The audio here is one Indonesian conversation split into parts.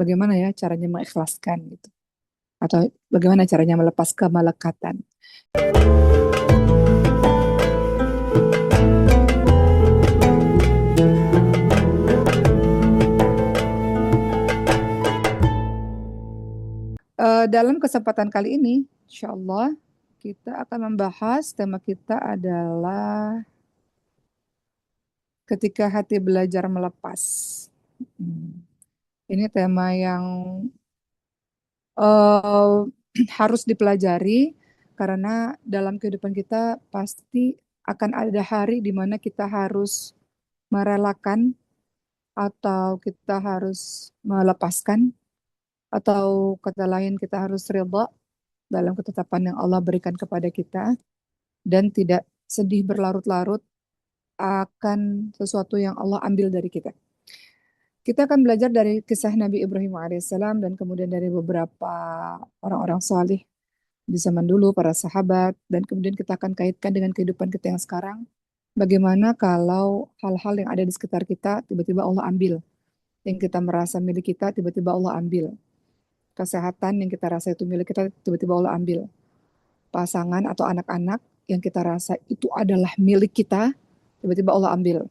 Bagaimana ya caranya mengikhlaskan gitu? Atau bagaimana caranya melepas kemelekatan? Dalam kesempatan kali ini, insya Allah kita akan membahas tema kita adalah ketika hati belajar melepas. Hmm. Ini tema yang eh, harus dipelajari karena dalam kehidupan kita pasti akan ada hari di mana kita harus merelakan atau kita harus melepaskan atau kata lain kita harus ridha dalam ketetapan yang Allah berikan kepada kita dan tidak sedih berlarut-larut akan sesuatu yang Allah ambil dari kita. Kita akan belajar dari kisah Nabi Ibrahim alaihissalam dan kemudian dari beberapa orang-orang salih di zaman dulu, para sahabat, dan kemudian kita akan kaitkan dengan kehidupan kita yang sekarang. Bagaimana kalau hal-hal yang ada di sekitar kita tiba-tiba Allah ambil, yang kita merasa milik kita tiba-tiba Allah ambil, kesehatan yang kita rasa itu milik kita tiba-tiba Allah ambil, pasangan atau anak-anak yang kita rasa itu adalah milik kita tiba-tiba Allah ambil,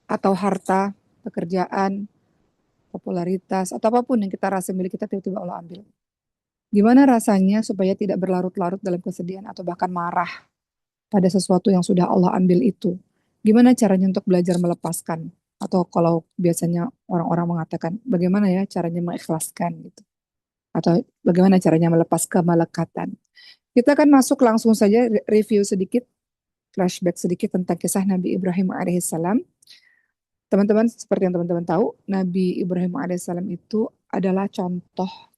atau harta, pekerjaan, popularitas, atau apapun yang kita rasa milik kita tiba-tiba Allah ambil. Gimana rasanya supaya tidak berlarut-larut dalam kesedihan atau bahkan marah pada sesuatu yang sudah Allah ambil itu? Gimana caranya untuk belajar melepaskan? Atau kalau biasanya orang-orang mengatakan, bagaimana ya caranya mengikhlaskan gitu? Atau bagaimana caranya melepas kemelekatan? Kita akan masuk langsung saja review sedikit, flashback sedikit tentang kisah Nabi Ibrahim alaihissalam. Teman-teman, seperti yang teman-teman tahu, Nabi Ibrahim alaihissalam itu adalah contoh.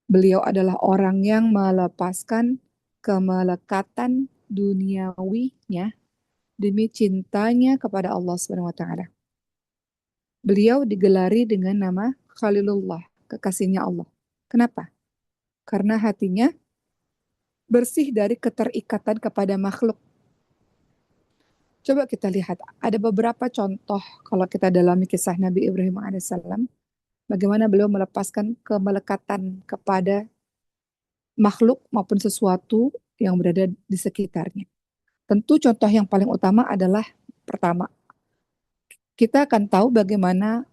Beliau adalah orang yang melepaskan kemelekatan duniawinya demi cintanya kepada Allah Subhanahu wa taala. Beliau digelari dengan nama Khalilullah, kekasihnya Allah. Kenapa? Karena hatinya bersih dari keterikatan kepada makhluk. Coba kita lihat, ada beberapa contoh kalau kita dalami kisah Nabi Ibrahim alaihissalam, bagaimana beliau melepaskan kemelekatan kepada makhluk maupun sesuatu yang berada di sekitarnya. Tentu contoh yang paling utama adalah pertama, kita akan tahu bagaimana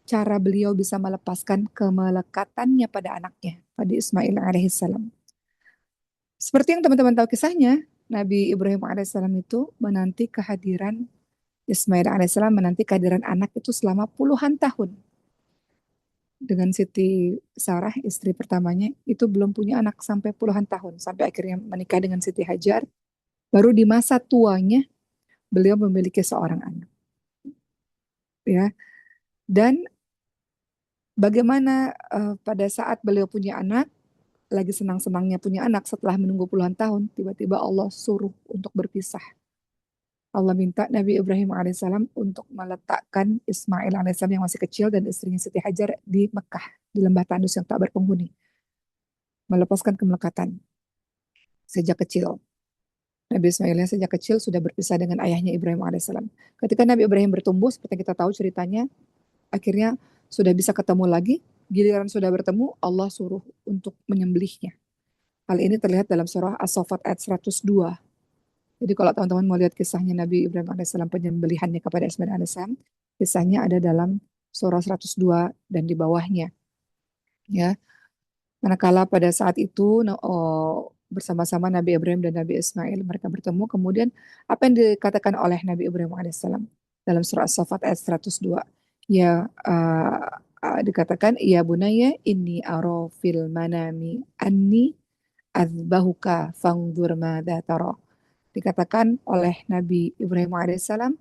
cara beliau bisa melepaskan kemelekatannya pada anaknya, pada Ismail alaihissalam. Seperti yang teman-teman tahu kisahnya, Nabi Ibrahim alaihissalam itu menanti kehadiran Ismail alaihissalam, menanti kehadiran anak itu selama puluhan tahun. Dengan Siti Sarah, istri pertamanya, itu belum punya anak sampai puluhan tahun, sampai akhirnya menikah dengan Siti Hajar. Baru di masa tuanya beliau memiliki seorang anak, ya. Dan bagaimana pada saat beliau punya anak, lagi senang-senangnya punya anak setelah menunggu puluhan tahun, tiba-tiba Allah suruh untuk berpisah. Allah minta Nabi Ibrahim alaihissalam untuk meletakkan Ismail alaihissalam yang masih kecil dan istrinya Siti Hajar di Mekah, di lembah tandus yang tak berpenghuni. Melepaskan kemelekatan sejak kecil. Nabi Ismailnya sejak kecil sudah berpisah dengan ayahnya Ibrahim alaihissalam. Ketika Nabi Ibrahim bertumbuh, seperti yang kita tahu ceritanya, akhirnya sudah bisa ketemu lagi. Giliran sudah bertemu, Allah suruh untuk menyembelihnya. Hal ini terlihat dalam surah As-Saffat ayat 102. Jadi kalau teman-teman mau lihat kisahnya Nabi Ibrahim alaihissalam, penyembelihannya kepada Ismail alaihissalam, kisahnya ada dalam surah 102 dan di bawahnya. Ya, manakala pada saat itu bersama-sama Nabi Ibrahim dan Nabi Ismail mereka bertemu, kemudian apa yang dikatakan oleh Nabi Ibrahim alaihissalam dalam surah As-Saffat ayat 102, ya dikatakan, ya bunaya inni aro fil manami anni azbahuka fangdur madza tara. Dikatakan oleh Nabi Ibrahim alaihissalam,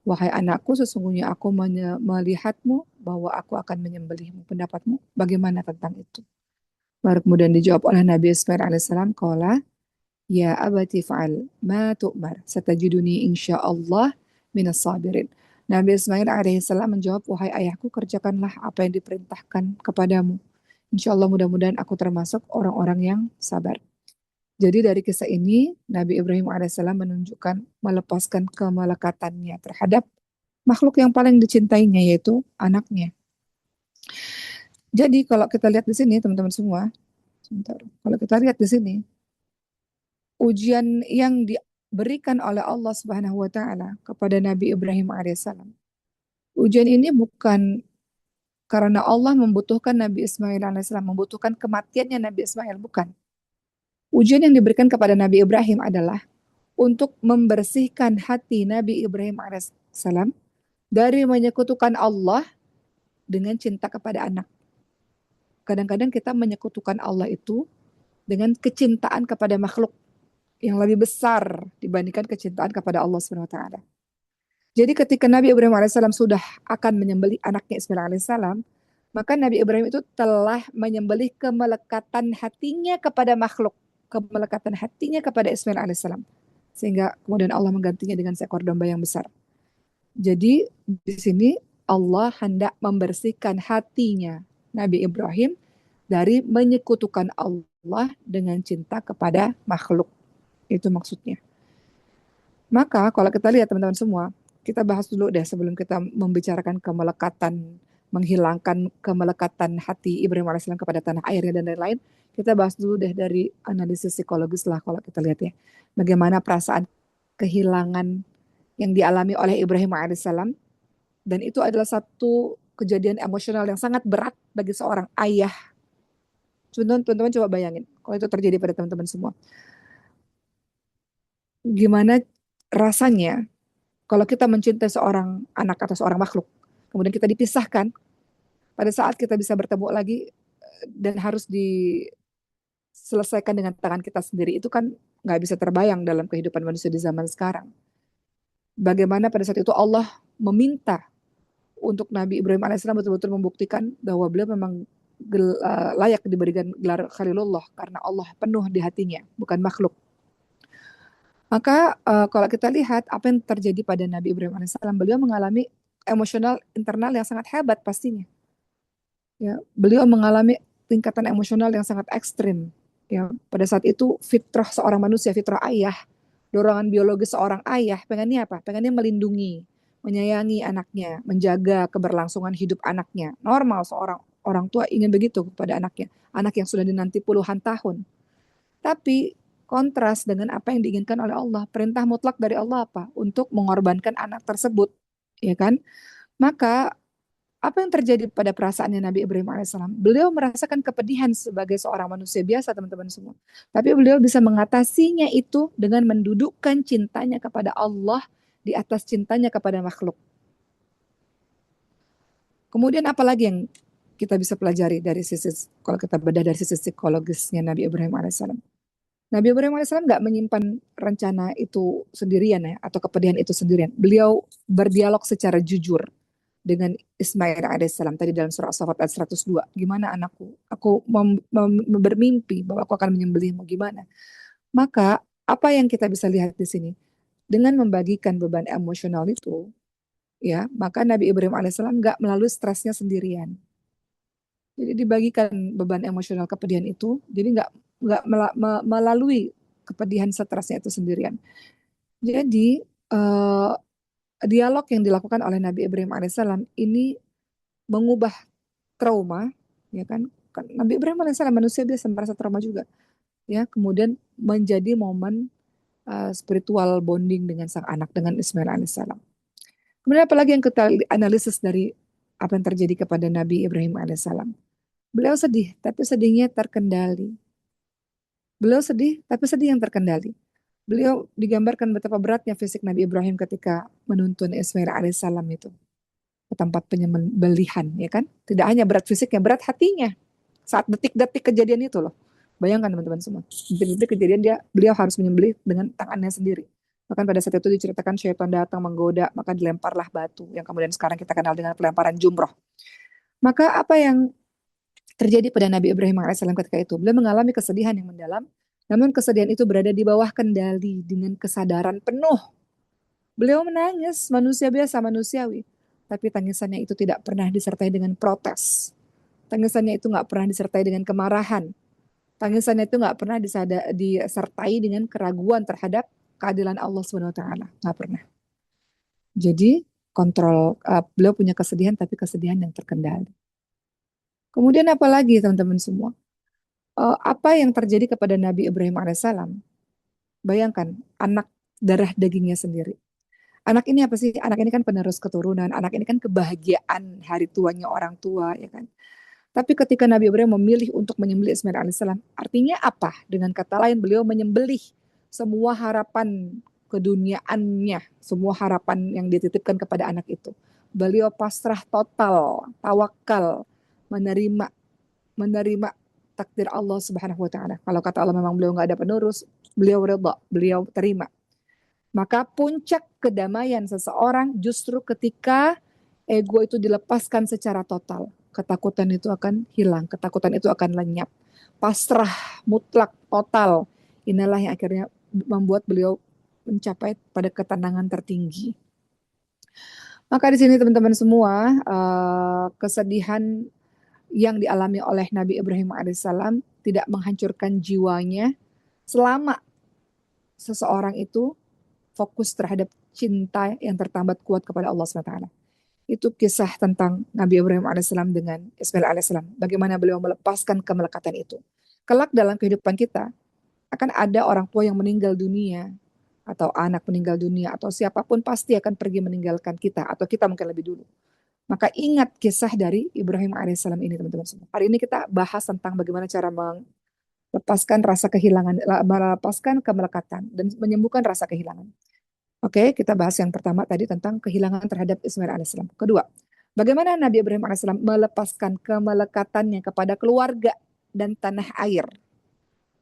wahai anakku, sesungguhnya aku melihatmu bahwa aku akan menyembelihmu. Pendapatmu bagaimana tentang itu? Baru kemudian dijawab oleh Nabi Ismail alaihissalam, qala ya abati fa'al ma tu'mar satajiduni insyaallah minas sabirin. Nabi Ismail alaihissalam menjawab, wahai ayahku, kerjakanlah apa yang diperintahkan kepadamu. Insya Allah mudah-mudahan aku termasuk orang-orang yang sabar. Jadi dari kisah ini, Nabi Ibrahim alaihissalam menunjukkan melepaskan kemelekatannya terhadap makhluk yang paling dicintainya, yaitu anaknya. Jadi kalau kita lihat di sini teman-teman semua, sebentar. Kalau kita lihat di sini, ujian yang diberikan oleh Allah Subhanahu wa taala kepada Nabi Ibrahim alaihissalam. Ujian ini bukan karena Allah membutuhkan Nabi Ismail alaihissalam, membutuhkan kematiannya Nabi Ismail, bukan. Ujian yang diberikan kepada Nabi Ibrahim adalah untuk membersihkan hati Nabi Ibrahim alaihissalam dari menyekutukan Allah dengan cinta kepada anak. Kadang-kadang kita menyekutukan Allah itu dengan kecintaan kepada makhluk yang lebih besar dibandingkan kecintaan kepada Allah Subhanahu wa taala. Jadi ketika Nabi Ibrahim alaihissalam sudah akan menyembelih anaknya Ismail alaihissalam, maka Nabi Ibrahim itu telah menyembelih kemelekatan hatinya kepada makhluk, kemelekatan hatinya kepada Ismail alaihissalam. Sehingga kemudian Allah menggantinya dengan seekor domba yang besar. Jadi di sini Allah hendak membersihkan hatinya Nabi Ibrahim dari menyekutukan Allah dengan cinta kepada makhluk. Itu maksudnya. Maka kalau kita lihat teman-teman semua, kita bahas dulu deh sebelum kita membicarakan kemelekatan, menghilangkan kemelekatan hati Ibrahim alaihissalam kepada tanah airnya dan lain-lain. Kita bahas dulu deh dari analisis psikologis lah kalau kita lihat ya. Bagaimana perasaan kehilangan yang dialami oleh Ibrahim alaihissalam. Dan itu adalah satu kejadian emosional yang sangat berat bagi seorang ayah. Teman-teman coba bayangin, kalau itu terjadi pada teman-teman semua. Gimana rasanya kalau kita mencintai seorang anak atau seorang makhluk, kemudian kita dipisahkan, pada saat kita bisa bertemu lagi dan harus diselesaikan dengan tangan kita sendiri, itu kan nggak bisa terbayang dalam kehidupan manusia di zaman sekarang. Bagaimana pada saat itu Allah meminta untuk Nabi Ibrahim alaihissalam betul-betul membuktikan bahwa beliau memang layak diberikan gelar Khalilullah karena Allah penuh di hatinya, bukan makhluk. Maka kalau kita lihat apa yang terjadi pada Nabi Ibrahim alaihissalam, beliau mengalami emosional internal yang sangat hebat pastinya. Ya, beliau mengalami tingkatan emosional yang sangat ekstrim. Ya, pada saat itu fitrah seorang manusia, fitrah ayah, dorongan biologis seorang ayah, pengennya apa? Pengennya melindungi, menyayangi anaknya, menjaga keberlangsungan hidup anaknya. Normal seorang orang tua ingin begitu kepada anaknya, anak yang sudah dinanti puluhan tahun. Tapi kontras dengan apa yang diinginkan oleh Allah, perintah mutlak dari Allah apa? Untuk mengorbankan anak tersebut, ya kan? Maka apa yang terjadi pada perasaannya Nabi Ibrahim alaihissalam? Beliau merasakan kepedihan sebagai seorang manusia biasa, teman-teman semua. Tapi beliau bisa mengatasinya itu dengan mendudukkan cintanya kepada Allah di atas cintanya kepada makhluk. Kemudian apa lagi yang kita bisa pelajari dari sisi, kalau kita bedah dari sisi psikologisnya Nabi Ibrahim alaihissalam? Nabi Ibrahim alaihissalam nggak menyimpan rencana itu sendirian ya, atau kepedihan itu sendirian. Beliau berdialog secara jujur dengan Ismail alaihissalam tadi dalam surah As-Saffat ayat 102. Gimana anakku? Aku bermimpi bahwa aku akan menyembelihmu. Gimana? Maka apa yang kita bisa lihat di sini? Dengan membagikan beban emosional itu, ya, maka Nabi Ibrahim alaihissalam nggak melalui stresnya sendirian. Jadi dibagikan beban emosional kepedihan itu, jadi nggak melalui kepedihan stresnya itu sendirian. Jadi dialog yang dilakukan oleh Nabi Ibrahim alaihissalam ini mengubah trauma, ya kan? Nabi Ibrahim alaihissalam manusia biasa merasa trauma juga, ya. Kemudian menjadi momen spiritual bonding dengan sang anak, dengan Ismail alaihissalam. Kemudian apalagi yang kita analisis dari apa yang terjadi kepada Nabi Ibrahim alaihissalam. Beliau sedih, tapi sedihnya terkendali. Beliau sedih, tapi sedih yang terkendali. Beliau digambarkan betapa beratnya fisik Nabi Ibrahim ketika menuntun Ismail alaihissalam itu ke tempat penyembelihan, ya kan? Tidak hanya berat fisiknya, berat hatinya. Saat detik-detik kejadian itu loh. Bayangkan teman-teman semua. Detik-detik kejadian beliau harus menyembelih dengan tangannya sendiri. Bahkan pada saat itu diceritakan syaitan datang menggoda, maka dilemparlah batu yang kemudian sekarang kita kenal dengan pelemparan jumroh. Maka apa yang terjadi pada Nabi Ibrahim alaihissalam ketika itu? Beliau mengalami kesedihan yang mendalam, namun kesedihan itu berada di bawah kendali dengan kesadaran penuh. Beliau menangis, manusia biasa, manusiawi. Tapi tangisannya itu tidak pernah disertai dengan protes. Tangisannya itu nggak pernah disertai dengan kemarahan. Tangisannya itu nggak pernah disertai dengan keraguan terhadap keadilan Allah Subhanahu Wa Taala. Nggak pernah. Jadi kontrol, beliau punya kesedihan tapi kesedihan yang terkendali. Kemudian apa lagi teman-teman semua? Apa yang terjadi kepada Nabi Ibrahim alaihissalam? Bayangkan, anak darah dagingnya sendiri. Anak ini apa sih? Anak ini kan penerus keturunan. Anak ini kan kebahagiaan hari tuanya orang tua, ya kan? Tapi ketika Nabi Ibrahim memilih untuk menyembelih Ismail alaihissalam, artinya apa? Dengan kata lain, beliau menyembelih semua harapan keduniaannya, semua harapan yang dititipkan kepada anak itu. Beliau pasrah total, tawakal, menerima menerima takdir Allah Subhanahu wa taala. Kalau kata Allah memang beliau nggak ada penerus, beliau redha, beliau terima. Maka puncak kedamaian seseorang justru ketika ego itu dilepaskan secara total. Ketakutan itu akan hilang, ketakutan itu akan lenyap. Pasrah mutlak total. Inilah yang akhirnya membuat beliau mencapai pada ketenangan tertinggi. Maka di sini teman-teman semua, kesedihan yang dialami oleh Nabi Ibrahim alaihissalam tidak menghancurkan jiwanya selama seseorang itu fokus terhadap cinta yang tertambat kuat kepada Allah SWT. Itu kisah tentang Nabi Ibrahim alaihissalam dengan Ismail alaihissalam. Bagaimana beliau melepaskan kemelekatan itu. Kelak dalam kehidupan kita akan ada orang tua yang meninggal dunia atau anak meninggal dunia atau siapapun pasti akan pergi meninggalkan kita atau kita mungkin lebih dulu. Maka ingat kisah dari Ibrahim alaihissalam ini teman-teman semua. Hari ini kita bahas tentang bagaimana cara melepaskan rasa kehilangan, melepaskan kemelekatan dan menyembuhkan rasa kehilangan. Oke, kita bahas yang pertama tadi tentang kehilangan terhadap Ismail alaihissalam. Kedua, bagaimana Nabi Ibrahim alaihissalam melepaskan kemelekatannya kepada keluarga dan tanah air.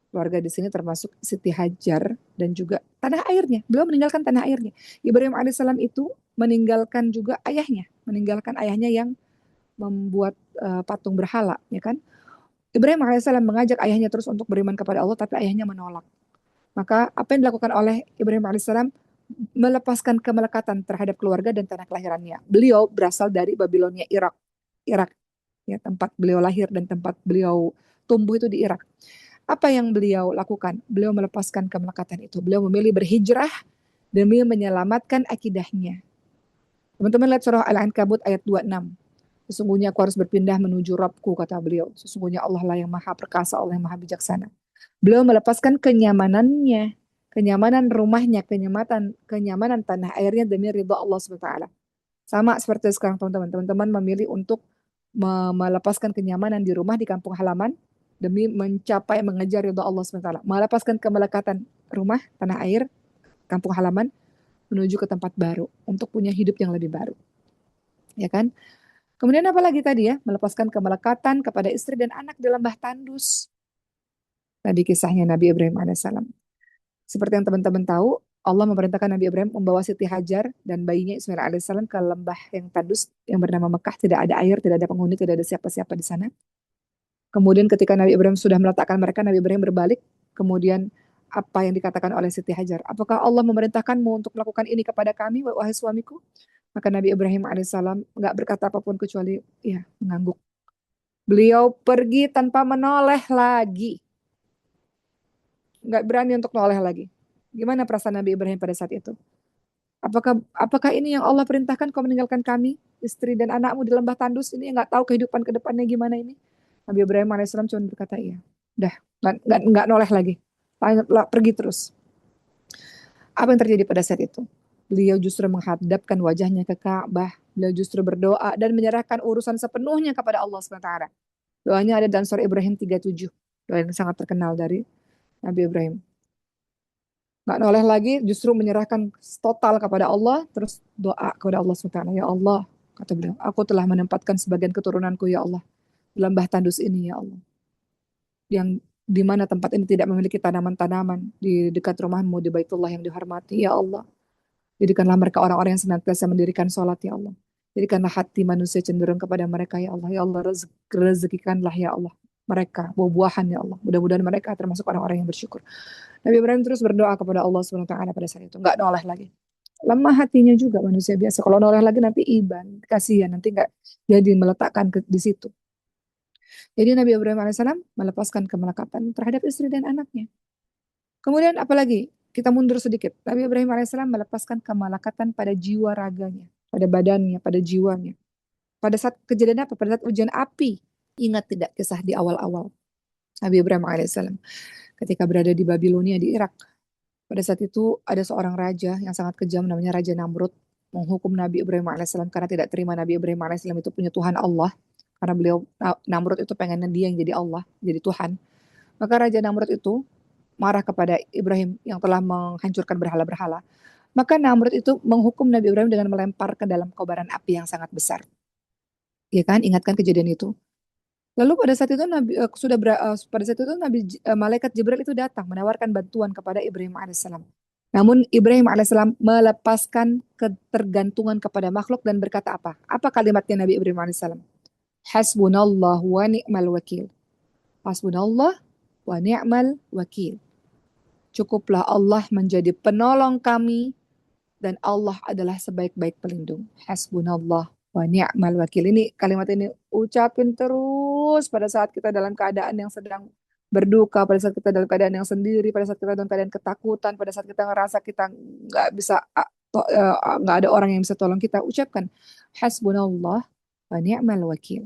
Keluarga di sini termasuk Siti Hajar dan juga tanah airnya. Beliau meninggalkan tanah airnya. Ibrahim alaihissalam itu meninggalkan ayahnya yang membuat patung berhala, ya kan? Ibrahim alaihissalam mengajak ayahnya terus untuk beriman kepada Allah, tapi ayahnya menolak. Maka apa yang dilakukan oleh Ibrahim alaihissalam melepaskan kemelekatan terhadap keluarga dan tanah kelahirannya. Beliau berasal dari Babilonia, Irak. Irak, ya, tempat beliau lahir dan tempat beliau tumbuh itu di Irak. Apa yang beliau lakukan? Beliau melepaskan kemelekatan itu. Beliau memilih berhijrah demi menyelamatkan akidahnya. Teman-teman lihat surah Al-Ankabut ayat 26. Sesungguhnya aku harus berpindah menuju Rabbku, kata beliau. Sesungguhnya Allah lah yang maha perkasa, Allah yang maha bijaksana. Beliau melepaskan kenyamanannya, kenyamanan rumahnya, kenyamanan tanah airnya demi ridha Allah SWT. Sama seperti sekarang teman-teman. Teman-teman memilih untuk melepaskan kenyamanan di rumah di kampung halaman demi mencapai mengejar ridha Allah SWT. Melepaskan kemelekatan rumah, tanah air, kampung halaman menuju ke tempat baru untuk punya hidup yang lebih baru. Ya kan? Kemudian apa lagi tadi ya? Melepaskan kemelekatan kepada istri dan anak di lembah tandus. Tadi kisahnya Nabi Ibrahim alaihissalam. Seperti yang teman-teman tahu, Allah memerintahkan Nabi Ibrahim membawa Siti Hajar dan bayinya Ismail alaihissalam ke lembah yang tandus yang bernama Mekah. Tidak ada air, tidak ada penghuni, tidak ada siapa-siapa di sana. Kemudian ketika Nabi Ibrahim sudah meletakkan mereka, Nabi Ibrahim berbalik. Kemudian apa yang dikatakan oleh Siti Hajar? Apakah Allah memerintahkanmu untuk melakukan ini kepada kami, wahai suamiku? Maka Nabi Ibrahim alaihissalam nggak berkata apapun kecuali ya mengangguk. Beliau pergi tanpa menoleh lagi. Nggak berani untuk noleh lagi. Gimana perasaan Nabi Ibrahim pada saat itu? Apakah ini yang Allah perintahkan kau meninggalkan kami, istri dan anakmu di lembah tandus ini nggak tahu kehidupan ke depannya gimana ini? Nabi Ibrahim alaihissalam cuma berkata iya. Udah, nggak noleh lagi. Pergi terus. Apa yang terjadi pada saat itu? Beliau justru menghadapkan wajahnya ke Ka'bah. Beliau justru berdoa dan menyerahkan urusan sepenuhnya kepada Allah SWT. Doanya ada dalam surah Ibrahim 37. Doa yang sangat terkenal dari Nabi Ibrahim. Nggak noleh lagi, justru menyerahkan total kepada Allah, terus doa kepada Allah SWT. Ya Allah, kata beliau, aku telah menempatkan sebagian keturunanku, ya Allah, di lembah tandus ini, ya Allah. Yang di mana tempat ini tidak memiliki tanaman-tanaman di dekat rumahmu, di Baitullah yang dihormati, ya Allah. Jadikanlah mereka orang-orang yang senantiasa mendirikan sholat, ya Allah. Jadikanlah hati manusia cenderung kepada mereka, ya Allah. Ya Allah, rezekikanlah, ya Allah, mereka buah-buahan, ya Allah. Mudah-mudahan mereka termasuk orang-orang yang bersyukur. Nabi Ibrahim terus berdoa kepada Allah SWT pada saat itu. Nggak noleh lagi. Lemah hatinya juga manusia biasa. Kalau noleh lagi nanti iban, kasihan. Nanti nggak jadi meletakkan di situ. Jadi Nabi Ibrahim alaihissalam melepaskan kemelekatan terhadap istri dan anaknya. Kemudian apalagi? Kita mundur sedikit. Nabi Ibrahim alaihissalam melepaskan kemelekatan pada jiwa raganya, pada badannya, pada jiwanya. Pada saat kejadian apa? Pada saat ujian api. Ingat tidak kisah di awal-awal Nabi Ibrahim alaihissalam ketika berada di Babilonia di Irak. Pada saat itu ada seorang raja yang sangat kejam namanya Raja Namrud menghukum Nabi Ibrahim alaihissalam karena tidak terima Nabi Ibrahim alaihissalam itu punya Tuhan Allah. Karena beliau Namrud itu pengennya dia yang jadi Allah, jadi Tuhan. Maka Raja Namrud itu marah kepada Ibrahim yang telah menghancurkan berhala-berhala. Maka Namrud itu menghukum Nabi Ibrahim dengan melempar ke dalam kobaran api yang sangat besar. Ya kan, ingatkan kejadian itu. Lalu pada saat itu pada saat itu malaikat Jibril itu datang menawarkan bantuan kepada Ibrahim alaihissalam. Namun Ibrahim alaihissalam melepaskan ketergantungan kepada makhluk dan berkata apa? Apa kalimatnya Nabi Ibrahim alaihissalam? Hasbunallah wa ni'mal wakil. Hasbunallah wa ni'mal wakil. Cukuplah Allah menjadi penolong kami dan Allah adalah sebaik-baik pelindung. Hasbunallah wa ni'mal wakil. Ini kalimat ini ucapin terus pada saat kita dalam keadaan yang sedang berduka, pada saat kita dalam keadaan yang sendiri, pada saat kita dalam keadaan ketakutan, pada saat kita ngerasa kita nggak bisa nggak ada orang yang bisa tolong kita, ucapkan hasbunallah wa ni'mal wakil.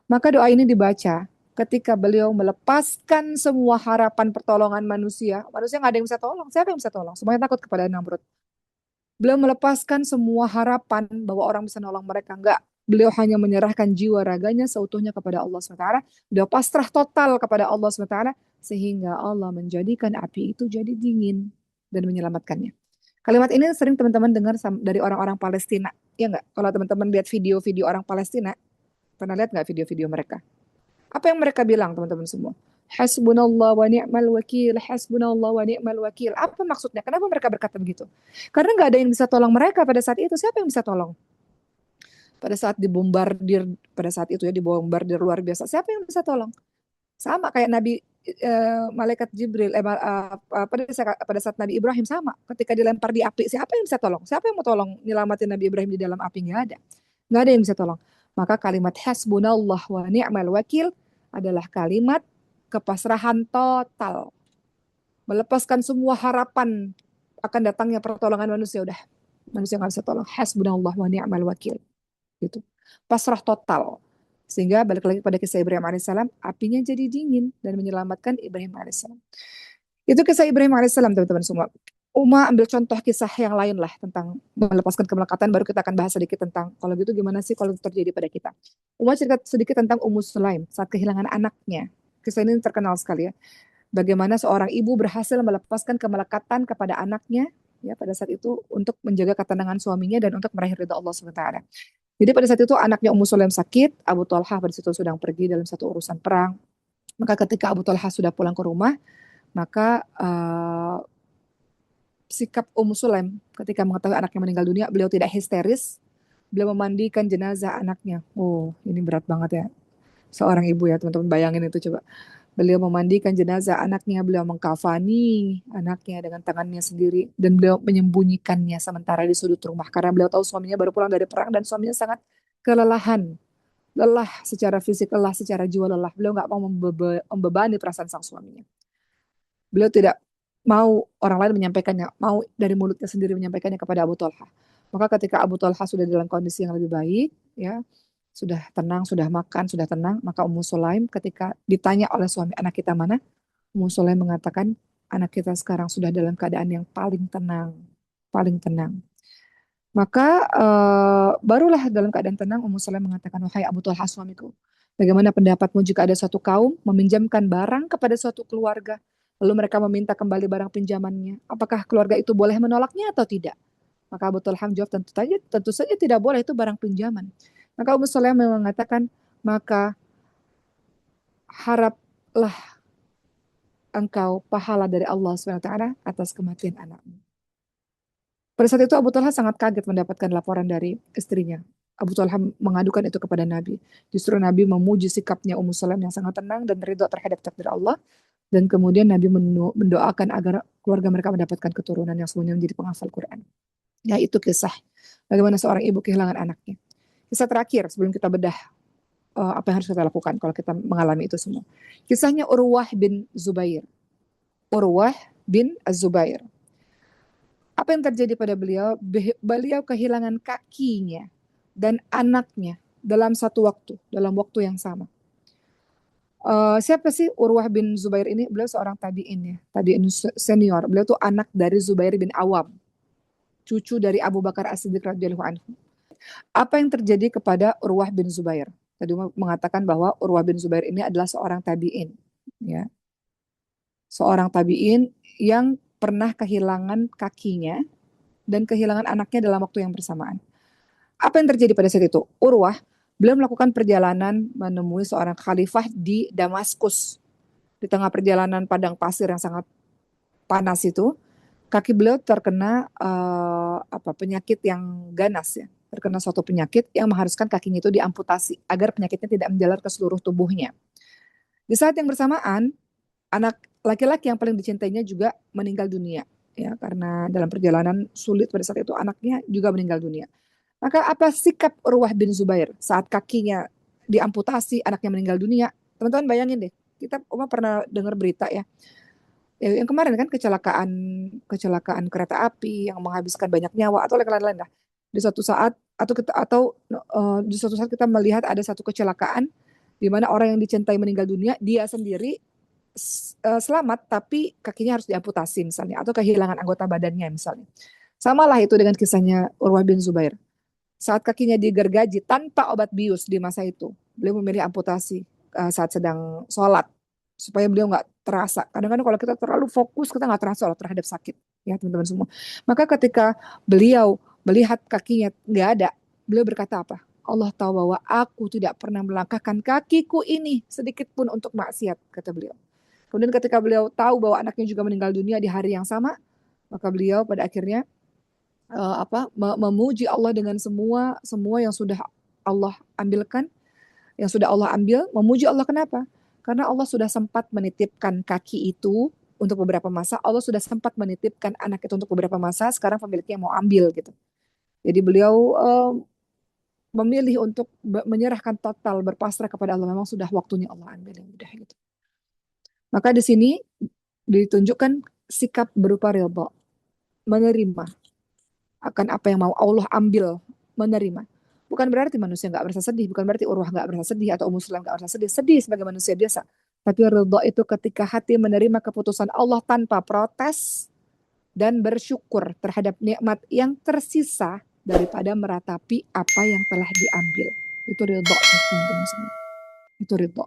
Maka doa ini dibaca ketika beliau melepaskan semua harapan pertolongan manusia. Manusia nggak ada yang bisa tolong. Siapa yang bisa tolong? Semuanya takut kepada Namrud. Beliau melepaskan semua harapan bahwa orang bisa nolong mereka. Enggak. Beliau hanya menyerahkan jiwa raganya seutuhnya kepada Allah SWT. Beliau pasrah total kepada Allah SWT. Sehingga Allah menjadikan api itu jadi dingin dan menyelamatkannya. Kalimat ini sering teman-teman dengar dari orang-orang Palestina. Ya enggak? Kalau teman-teman lihat video-video orang Palestina, pernah lihat nggak video-video mereka? Apa yang mereka bilang teman-teman semua? Hasbunallah wa ni'mal wakil, hasbunallah wa ni'mal wakil. Apa maksudnya? Kenapa mereka berkata begitu? Karena nggak ada yang bisa tolong mereka pada saat itu. Siapa yang bisa tolong? Pada saat dibombardir, pada saat itu ya dibombardir luar biasa. Siapa yang bisa tolong? Sama kayak Nabi malaikat Jibril pada saat Nabi Ibrahim sama. Ketika dilempar di api, siapa yang bisa tolong? Siapa yang mau tolong nyelamatin Nabi Ibrahim di dalam api? Nggak ada. Nggak ada yang bisa tolong. Maka kalimat hasbunallah wa ni'mal wakil adalah kalimat kepasrahan total. Melepaskan semua harapan akan datangnya pertolongan manusia. Udah, manusia nggak bisa tolong. Hasbunallah wa ni'mal wakil. Gitu. Pasrah total. Sehingga balik lagi pada kisah Ibrahim alaihissalam, apinya jadi dingin dan menyelamatkan Ibrahim alaihissalam. Itu kisah Ibrahim alaihissalam, teman-teman semua. Uma ambil contoh kisah yang lain lah tentang melepaskan kemelekatan, baru kita akan bahas sedikit tentang kalau gitu gimana sih kalau itu terjadi pada kita. Uma cerita sedikit tentang Ummu Sulaim saat kehilangan anaknya. Kisah ini terkenal sekali ya. Bagaimana seorang ibu berhasil melepaskan kemelekatan kepada anaknya ya pada saat itu untuk menjaga ketenangan suaminya dan untuk meraih ridha Allah SWT. Jadi pada saat itu anaknya Ummu Sulaim sakit, Abu Talha pada situ sedang pergi dalam satu urusan perang. Maka ketika Abu Talha sudah pulang ke rumah, maka sikap Ummu Sulaim ketika mengetahui anaknya meninggal dunia, beliau tidak histeris, beliau memandikan jenazah anaknya. Oh, ini berat banget ya. Seorang ibu ya, teman-teman bayangin itu coba. Beliau memandikan jenazah anaknya, beliau mengkafani anaknya dengan tangannya sendiri, dan beliau menyembunyikannya sementara di sudut rumah. Karena beliau tahu suaminya baru pulang dari perang dan suaminya sangat kelelahan. Lelah secara fisik, lelah secara jiwa, lelah. Beliau nggak mau membebani perasaan sang suaminya. Beliau tidak mau orang lain menyampaikannya, mau dari mulutnya sendiri menyampaikannya kepada Abu Talha. Maka ketika Abu Talha sudah dalam kondisi yang lebih baik, ya sudah tenang, sudah makan, sudah tenang, maka Ummu Sulaim ketika ditanya oleh suami, anak kita mana? Ummu Sulaim mengatakan, anak kita sekarang sudah dalam keadaan yang paling tenang, paling tenang. Maka barulah dalam keadaan tenang Ummu Sulaim mengatakan, wahai Abu Talha suamiku, bagaimana pendapatmu jika ada suatu kaum meminjamkan barang kepada suatu keluarga, lalu mereka meminta kembali barang pinjamannya, apakah keluarga itu boleh menolaknya atau tidak? Maka Abu Talha menjawab, tentu saja tidak boleh, itu barang pinjaman. Maka Ummu Sulaim mengatakan, maka haraplah engkau pahala dari Allah SWT atas kematian anakmu. Pada saat itu Abu Talha sangat kaget mendapatkan laporan dari istrinya. Abu Talha mengadukan itu kepada Nabi. Justru Nabi memuji sikapnya Ummu Sulaim yang sangat tenang dan ridho terhadap takdir Allah. Dan kemudian Nabi mendoakan agar keluarga mereka mendapatkan keturunan yang semuanya menjadi penghafal Quran. Ya, itu kisah bagaimana seorang ibu kehilangan anaknya. Kisah terakhir sebelum kita bedah apa yang harus kita lakukan kalau kita mengalami itu semua. Kisahnya Urwah bin Zubair. Urwah bin Az-Zubair. Apa yang terjadi pada beliau? Beliau kehilangan kakinya dan anaknya dalam satu waktu, dalam waktu yang sama. Siapa sih Urwah bin Zubair ini? Beliau seorang tabi'in ya, tabi'in senior. Beliau tuh anak dari Zubair bin Awam, cucu dari Abu Bakar As-Siddiq radhiyallahu anhu. Apa yang terjadi kepada Urwah bin Zubair? Tadi mengatakan bahwa Urwah bin Zubair ini adalah seorang tabi'in, ya, seorang tabi'in yang pernah kehilangan kakinya dan kehilangan anaknya dalam waktu yang bersamaan. Apa yang terjadi pada saat itu? Urwah beliau melakukan perjalanan menemui seorang khalifah di Damaskus. Di tengah perjalanan padang pasir yang sangat panas itu, kaki beliau terkena penyakit yang ganas ya. Terkena suatu penyakit yang mengharuskan kakinya itu diamputasi agar penyakitnya tidak menjalar ke seluruh tubuhnya. Di saat yang bersamaan, anak laki-laki yang paling dicintainya juga meninggal dunia ya, karena dalam perjalanan sulit pada saat itu anaknya juga meninggal dunia. Maka apa sikap Urwah bin Zubair saat kakinya diamputasi, anaknya meninggal dunia? Teman-teman bayangin deh, kita pernah dengar berita ya, yang kemarin kan kecelakaan kecelakaan kereta api yang menghabiskan banyak nyawa atau lain-lain lah. Di suatu saat di suatu saat kita melihat ada satu kecelakaan di mana orang yang dicintai meninggal dunia, dia sendiri selamat tapi kakinya harus diamputasi misalnya atau kehilangan anggota badannya misalnya. Samalah itu dengan kisahnya Urwah bin Zubair. Saat kakinya digergaji tanpa obat bius di masa itu, beliau memilih amputasi saat sedang sholat supaya beliau nggak terasa. Kadang-kadang kalau kita terlalu fokus kita nggak terasa loh terhadap sakit, ya teman-teman semua. Maka ketika beliau melihat kakinya nggak ada, beliau berkata apa? Allah tahu bahwa aku tidak pernah melangkahkan kakiku ini sedikit pun untuk maksiat, kata beliau. Kemudian ketika beliau tahu bahwa anaknya juga meninggal dunia di hari yang sama, maka beliau pada akhirnya memuji Allah dengan semua semua yang sudah Allah ambilkan, yang sudah Allah ambil, memuji Allah kenapa? Karena Allah sudah sempat menitipkan kaki itu untuk beberapa masa, Allah sudah sempat menitipkan anak itu untuk beberapa masa, sekarang pemiliknya mau ambil gitu. Jadi beliau memilih untuk menyerahkan total berpasrah kepada Allah, memang sudah waktunya Allah ambil yang mudah gitu. Maka di sini ditunjukkan sikap berupa ridha, menerima akan apa yang mau Allah ambil, menerima. Bukan berarti manusia nggak merasa sedih, bukan berarti Urwah nggak merasa sedih atau Ummu Sulaim nggak merasa sedih, sedih sebagai manusia biasa. Tapi ridha itu ketika hati menerima keputusan Allah tanpa protes dan bersyukur terhadap nikmat yang tersisa daripada meratapi apa yang telah diambil. Itu ridha, teman-teman semua. Itu ridha.